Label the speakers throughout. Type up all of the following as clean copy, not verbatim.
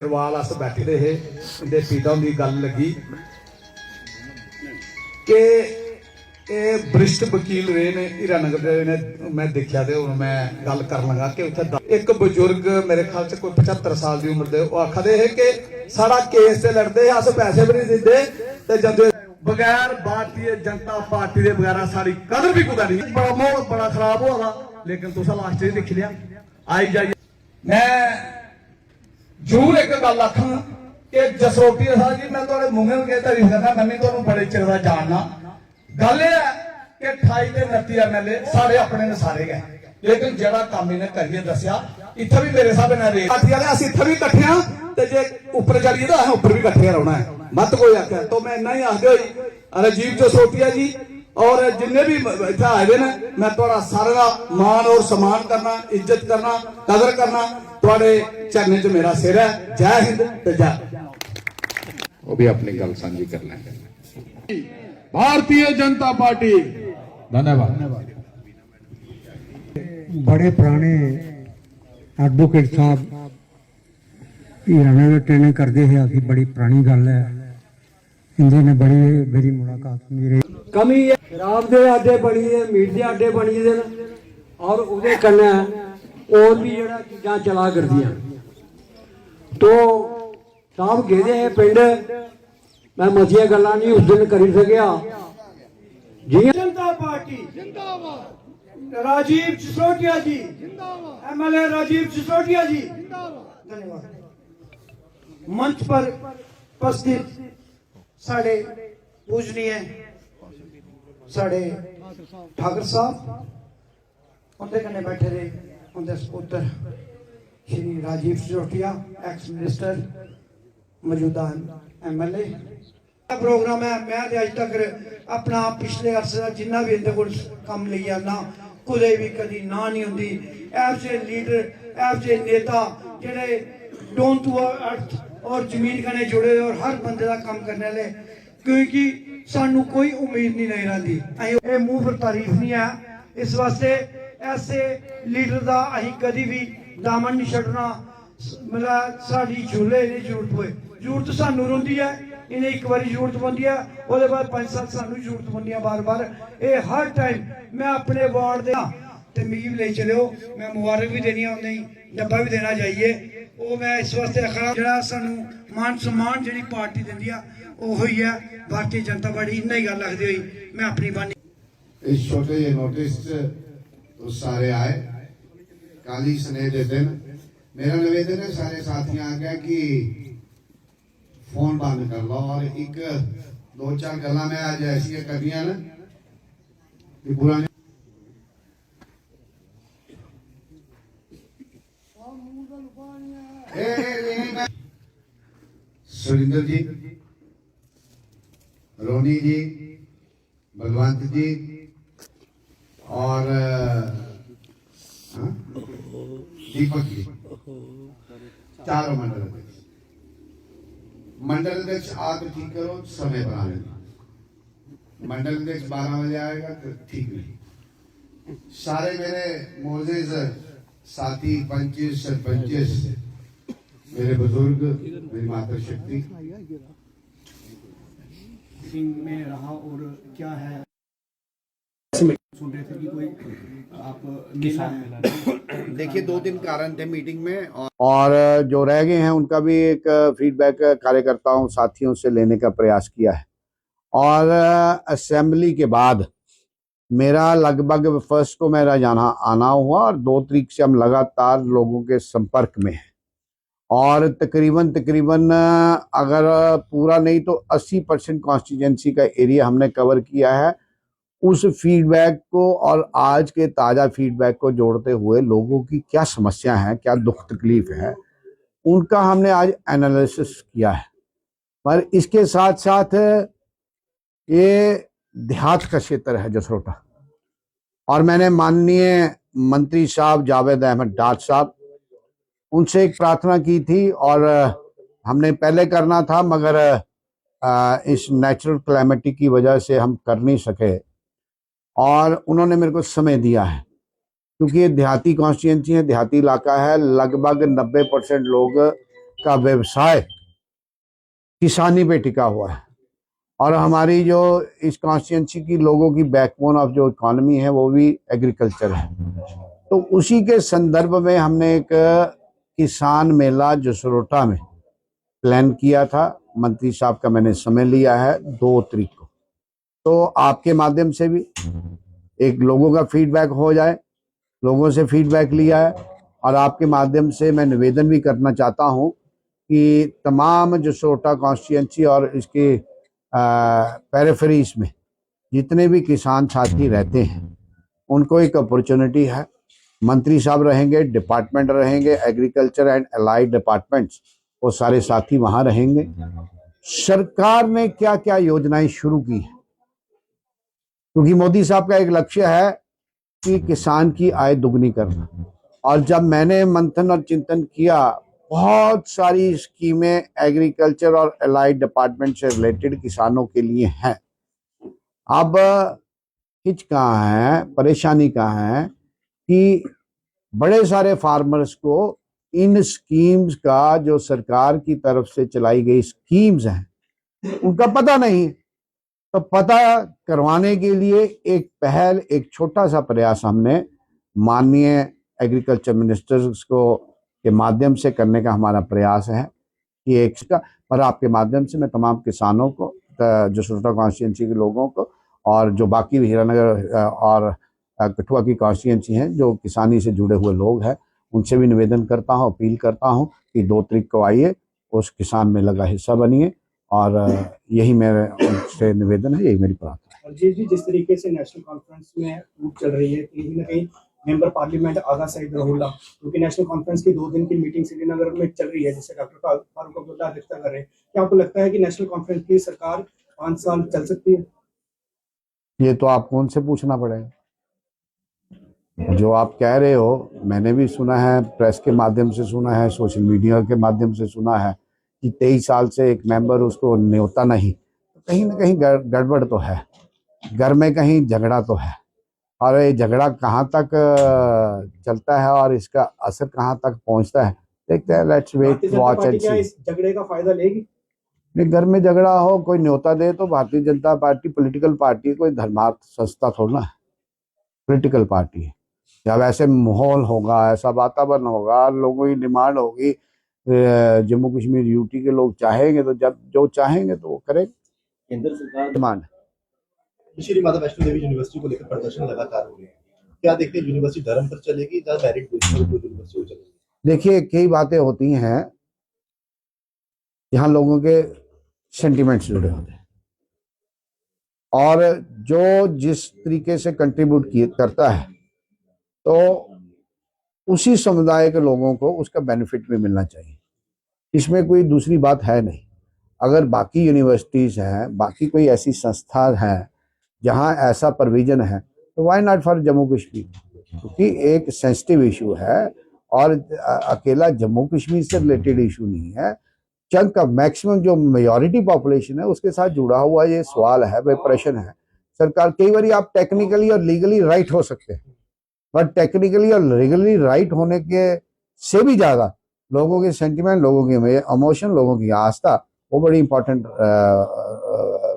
Speaker 1: अग्रवाल अस बैठे रहे इंदे पिता की गल लगी कि वरिष्ठ वकील रहे ने हीरानगर ने। मैं देखा तो मैं गल कर लगा कि उत्थे एक बजुर्ग मेरे ख्याल से कोई 75 साल की उम्र के आखते है कि सारा केस से लड़ते अस पैसे भी नहीं देते ते जंदे बगैर भारतीय जनता पार्टी के बगैर सारी कदर भी कुछ नहीं। बड़ा माहौल बड़ा खराब हुआ लेकिन तुसा लास्ट ही देख लिया आई जाइए। मैं जरूर एक गल आखा कि जसरोटी साहब जी मैं थोड़े मुंह के तारीफ करना मैं भी तुहानू बड़े चिर दा जानना। गल यह है कि 28 ते 29 MLA सारे अपने ने सारे गए लेकिन जड़ा काम इन्हें करिए दसिया इत्थे भी मेरे हिसाब नाल रेट पार्टी वाले असीं इत्थे भी इकट्ठे हां ते जे उपर चलिए तो असीं उपर भी इकट्ठे रहना है मत कोई आखे। तो मैं इन्ना ही आखदे होई राजीव जसरोटिया जी और जिन्ने भी इत्थे आए दे ने मैं तुहाडा सारा मान और सम्मान करना इज्जत करना कदर करना तुहाडे चरणें च मेरा सिर है। जय हिंद ते जय।
Speaker 2: वो भी अपनी गल साझी कर लें। भारतीय जनता पार्टी धन्यवाद।
Speaker 3: बड़े पुराने एडवोकेट साहब हीरानगर ट्रेनिंग करते हैं अभी बड़ी पुरानी गल है इंदे ने बड़ी मेरी मुलाकात मेरे कमी है शराब के अड्डे बनी दे मीट के अड्डे बनी दे और उहदे कन्नै और भी जेड़ा चीज़ां चला करदियां। तो साहब गेदे है पिंड मैं मतियां गल्लां नहीं उस दिन करी सकिया जी।
Speaker 4: जनता पार्टी जिंदाबाद। राजीव सिसोदिया जी जिंदाबाद। MLA राजीव सिसोदिया जी धन्यवाद। मंच पर उपस्थित साढ़े पूजनीय साढ़े ठाकर साहब उनके कन्ने बैठे रहे उनके सपुत्र श्री राजीव सिसोदिया एक्स मिनिस्टर मौजूदा MLA प्रोग्राम है। मैं अज तक अपना पिछले अरसे का जिन्ना भी इनके कोल कम लेई आना कुदे भी कदी ना नहीं होंदी। ऐसे लीडर ऐसे नेता जेडे डाउन टू अर्थ और जमीन कने जुड़े और हर बंदे का काम करने वाले क्योंकि सानू कोई उम्मीद नहीं रही रहती मुंह पर तारीफ नहीं है। इस वास्ते ऐसे लीडर का अं कभी भी दामन नहीं छड्डना। मतलब साड़ी झूले नहीं जरूरत होए जरूरत सानू रही है इन्हें एक बार जरूरत पौंदी है उसके बाद 5-7 सानू जरूरत पौंदी है बार बार ये हर टाइम। मैं अपने वार्ड दे ते मिगी ले चलो मैं मुबारक भी देनी उन्हें डब्बा भी देना चाहिए वो मैं इस वास्ते आखना जो सानू मान सम्मान जी पार्टी देंदी है वो ही है भारतीय जनता पार्टी। इन्ना ही गल आखदे होई मैं अपनी बानी
Speaker 5: इस छोटे जे नोटिस तो सारे आए काली स्नेह दे दिन मेरा निवेदन है सारे साथियों आगे कि फोन बंद कर लो और एक 2-4 गल्लां मैं आज ऐसी करनियां ना कि बुरा सुरिंदर जी रोनी जी बलवंत जी और दीपक जी चारों मंडल अध्यक्ष आकर ठीक करो समय बना लेना। मंडल अध्यक्ष 12 बजे आएगा तो ठीक नहीं। सारे मेरे मोजिज साथी पंचिस सरपंचिस मेरे बुजुर्ग मेरी मातृशक्ति
Speaker 4: सिंह में रहा और क्या है सुन रहे थे कि कोई आप
Speaker 5: देखिए 2-3 कारण थे मीटिंग में और जो रह गए हैं उनका भी एक फीडबैक कार्यकर्ताओं साथियों से लेने का प्रयास किया है। और असेंबली के बाद मेरा लगभग 1 को मेरा जाना आना हुआ और 2 तारीख से हम लगातार लोगों के संपर्क में हैं और तकरीबन अगर पूरा नहीं तो 80% कॉन्स्टिट्यूंसी का एरिया हमने कवर किया है। उस फीडबैक को और आज के ताज़ा फीडबैक को जोड़ते हुए लोगों की क्या समस्या है क्या दुख तकलीफ है उनका हमने आज एनालिसिस किया है। पर इसके साथ साथ ये देहात का क्षेत्र है जसरोटा और मैंने माननीय मंत्री साहब जावेद अहमद डार साहब उनसे एक प्रार्थना की थी और हमने पहले करना था मगर इस नेचुरल क्लाइमेटी की वजह से हम कर नहीं सके और उन्होंने मेरे को समय दिया है क्योंकि ये देहाती कॉन्स्टिट्यूंसी है, देहाती इलाका है। लगभग 90% लोग का व्यवसाय किसानी पे टिका हुआ है और हमारी जो इस कॉन्स्टिट्यूंसी की लोगों की बैकबोन ऑफ जो इकॉनमी है वो भी एग्रीकल्चर है। तो उसी के संदर्भ में हमने एक किसान मेला जसरोटा में प्लान किया था। मंत्री साहब का मैंने समय लिया है 2 तारीख को। तो आपके माध्यम से भी एक लोगों का फीडबैक हो जाए, लोगों से फीडबैक लिया है और आपके माध्यम से मैं निवेदन भी करना चाहता हूं कि तमाम जसरोटा कॉन्स्टिट्यूंसी और इसके पेरिफेरीज में जितने भी किसान साथी रहते हैं उनको एक अपॉर्चुनिटी है। मंत्री साहब रहेंगे, डिपार्टमेंट रहेंगे, एग्रीकल्चर एंड अलाइड डिपार्टमेंट्स, वो सारे साथी वहां रहेंगे। सरकार ने क्या क्या योजनाएं शुरू की है, क्योंकि मोदी साहब का एक लक्ष्य है कि किसान की आय दुगनी करना। और जब मैंने मंथन और चिंतन किया, बहुत सारी स्कीमें एग्रीकल्चर और अलाइड डिपार्टमेंट से रिलेटेड किसानों के लिए हैं। अब हिच कहाँ है, परेशानी कहाँ है कि बड़े सारे फार्मर्स को इन स्कीम्स का, जो सरकार की तरफ से चलाई गई स्कीम्स हैं, उनका पता नहीं। तो पता करवाने के लिए एक पहल, एक छोटा सा प्रयास हमने माननीय एग्रीकल्चर मिनिस्टर्स को के माध्यम से करने का हमारा प्रयास है कि एक का, पर आपके माध्यम से मैं तमाम किसानों को, जसरोटा कॉन्स्टिट्यूंसी के लोगों को और जो बाकी हीरानगर और कठुआ की कॉन्स्टिट्यूंसी हैं जो किसानी से जुड़े हुए लोग हैं, उनसे भी निवेदन करता हूं, अपील करता हूं कि 2 तारीख को आइए, उस किसान मेले का हिस्सा बनिए। और यही मेरे उनसे निवेदन है, यही मेरी प्रार्थना है।
Speaker 6: और जी जिस तरीके से नेशनल कॉन्फ्रेंस में ग्रुप चल रही है, कहीं ना कहीं मेंबर पार्लियामेंट आगा सईद रहुल्ला, क्योंकि नेशनल कॉन्फ्रेंस की 2 दिन की मीटिंग श्रीनगर में चल रही है जिससे डॉक्टर फारूक अब्दुल्ला अध्यक्षता कर रहे हैं, क्या आपको लगता है कि नेशनल कॉन्फ्रेंस की सरकार 5 साल चल सकती है?
Speaker 5: ये तो आपको उनसे पूछना पड़ेगा। जो आप कह रहे हो मैंने भी सुना है, प्रेस के माध्यम से सुना है, सोशल मीडिया के माध्यम से सुना है कि 23 साल से एक मेंबर उसको न्योता नहीं, तो कहीं ना कहीं गड़बड़ तो है, घर में कहीं झगड़ा तो है। और ये झगड़ा कहाँ तक चलता है और इसका असर कहाँ तक पहुँचता है, देखते हैं। लेट्स वेट वॉच एंड सी।
Speaker 6: इस झगड़े का फायदा लेगी?
Speaker 5: नहीं, घर में झगड़ा हो, कोई न्योता दे, तो Bharatiya Janata party political party, कोई धर्मार्थ संस्था थोड़ा है, पॉलिटिकल पार्टी है। जब ऐसे माहौल होगा, ऐसा वातावरण होगा, लोगों की डिमांड होगी, जम्मू कश्मीर यूटी के लोग चाहेंगे तो जब जो चाहेंगे तो वो करेंगे।
Speaker 7: केंद्र सरकार
Speaker 5: डिमांड
Speaker 7: श्री माता वैष्णो देवी यूनिवर्सिटी को लेकर प्रदर्शन लगातार हो रहे हैं, क्या देखते हैं यूनिवर्सिटी धर्म पर चलेगी या डायरेक्ट यूनिवर्सिटी चलेगी?
Speaker 5: देखिए, कई बातें होती हैं, यहाँ लोगों के सेंटिमेंट्स जुड़े होते हैं और जो जिस तरीके से कंट्रीब्यूट करता है तो उसी समुदाय के लोगों को उसका बेनिफिट भी मिलना चाहिए। इसमें कोई दूसरी बात है नहीं। अगर बाकी यूनिवर्सिटीज हैं, बाकी कोई ऐसी संस्था है जहां ऐसा प्रोविजन है, तो why not for Jammu Kashmir, क्योंकि एक सेंसिटिव इशू है और अकेला जम्मू कश्मीर से रिलेटेड इशू नहीं है। चंक ऑफ मैक्सिमम जो मेजॉरिटी पॉपुलेशन है उसके साथ जुड़ा हुआ ये सवाल है, वह प्रश्न है। सरकार, कई बार आप टेक्निकली और लीगली राइट हो सकते हैं, बट टेक्निकली और लीगली राइट होने के से भी ज्यादा लोगों के सेंटिमेंट, लोगों की इमोशन, लोगों की आस्था, वो बड़ी इंपॉर्टेंट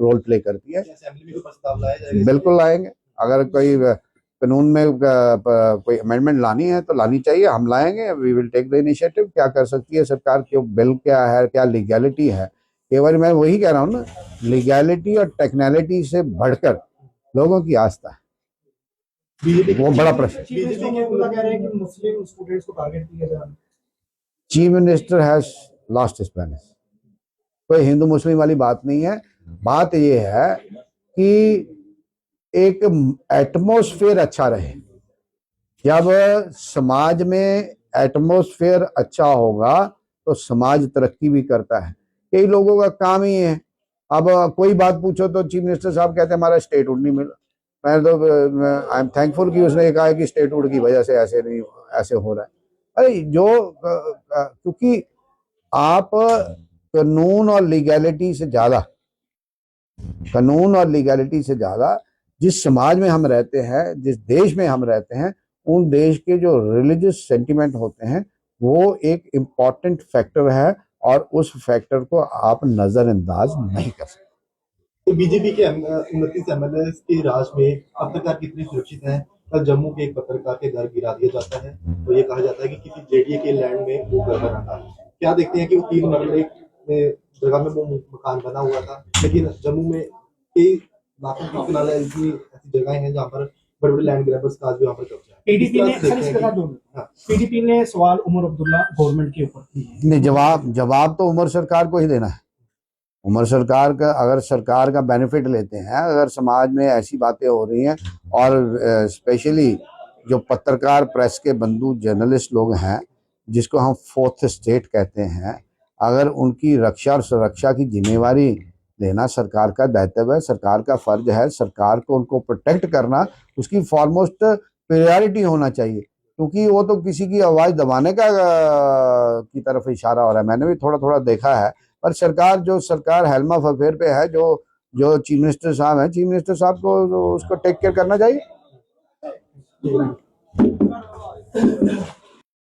Speaker 5: रोल प्ले करती है।
Speaker 7: असेंबली में कोई प्रस्ताव लाया जाएगा?
Speaker 5: बिल्कुल लाएंगे। अगर कोई कानून में कोई अमेंडमेंट लानी है तो लानी चाहिए, हम लाएंगे। We will take the initiative. क्या कर सकती है सरकार, क्यों बिल क्या है, क्या लीगैलिटी है, कई बार मैं वही कह रहा हूँ ना, लीगैलिटी और टेक्निकलिटी से बढ़कर लोगों की आस्था है, वो बड़ा प्रश्न।
Speaker 6: मुस्लिम स्टूडेंट्स को टारगेट किया जा रहा है।
Speaker 5: Chief minister has lost his balance. कोई हिंदू मुस्लिम वाली बात नहीं है। बात यह है कि एक एटमॉस्फेयर अच्छा रहे। जब समाज में एटमॉस्फेयर अच्छा होगा तो समाज तरक्की भी करता है। कई लोगों का काम ही है, अब कोई बात पूछो तो चीफ मिनिस्टर साहब कहते हैं हमारा स्टेटहुड नहीं मिला। मैं तो आई एम थैंकफुल कि उसने कहा है कि स्टेटहुड की वजह से ऐसे हो रहा है। अरे जो क्योंकि आप कानून और लीगैलिटी से ज्यादा जिस समाज में हम रहते हैं, जिस देश में हम रहते हैं, उन देश के जो रिलीजियस सेंटिमेंट होते हैं वो एक इम्पॉर्टेंट फैक्टर है और उस फैक्टर को आप नजरअंदाज नहीं कर सकते।
Speaker 7: तो बीजेपी के 29 एमएलए के राज में पत्रकार कितने सुरक्षित हैं? कल जम्मू के एक पत्रकार के घर गिरा दिया जाता है, तो ये कहा जाता है कि किसी जेडीए के लैंड में वो घर बना था। क्या देखते हैं कि वो 3 मरले जगह में वो मकान बना हुआ था, लेकिन जम्मू में कई लाखों की कनाल ऐसी जगह हैं जहाँ पर बड़े बड़े लैंड ग्रैबर्स का भी वहाँ पर कब्जा है।
Speaker 6: पीडीपी ने सर इस जगह पीडीपी ने सवाल उमर अब्दुल्ला गवर्नमेंट के ऊपर किए हैं।
Speaker 5: नहीं, जवाब तो उमर सरकार को ही देना है। उमर सरकार का, अगर सरकार का बेनिफिट लेते हैं, अगर समाज में ऐसी बातें हो रही हैं और स्पेशली जो पत्रकार प्रेस के बंधु जर्नलिस्ट लोग हैं जिसको हम फोर्थ स्टेट कहते हैं, अगर उनकी रक्षा और सुरक्षा की जिम्मेवारी लेना सरकार का दायित्व है, सरकार का फर्ज है, सरकार को उनको प्रोटेक्ट करना उसकी फॉरमोस्ट प्रायोरिटी होना चाहिए, क्योंकि वो तो किसी की आवाज़ दबाने का की तरफ इशारा हो रहा है। मैंने भी थोड़ा थोड़ा देखा है, पर सरकार हेल्म ऑफ अफेयर पे है, जो चीफ मिनिस्टर साहब हैं, चीफ मिनिस्टर साहब को उसको टेक केयर करना चाहिए।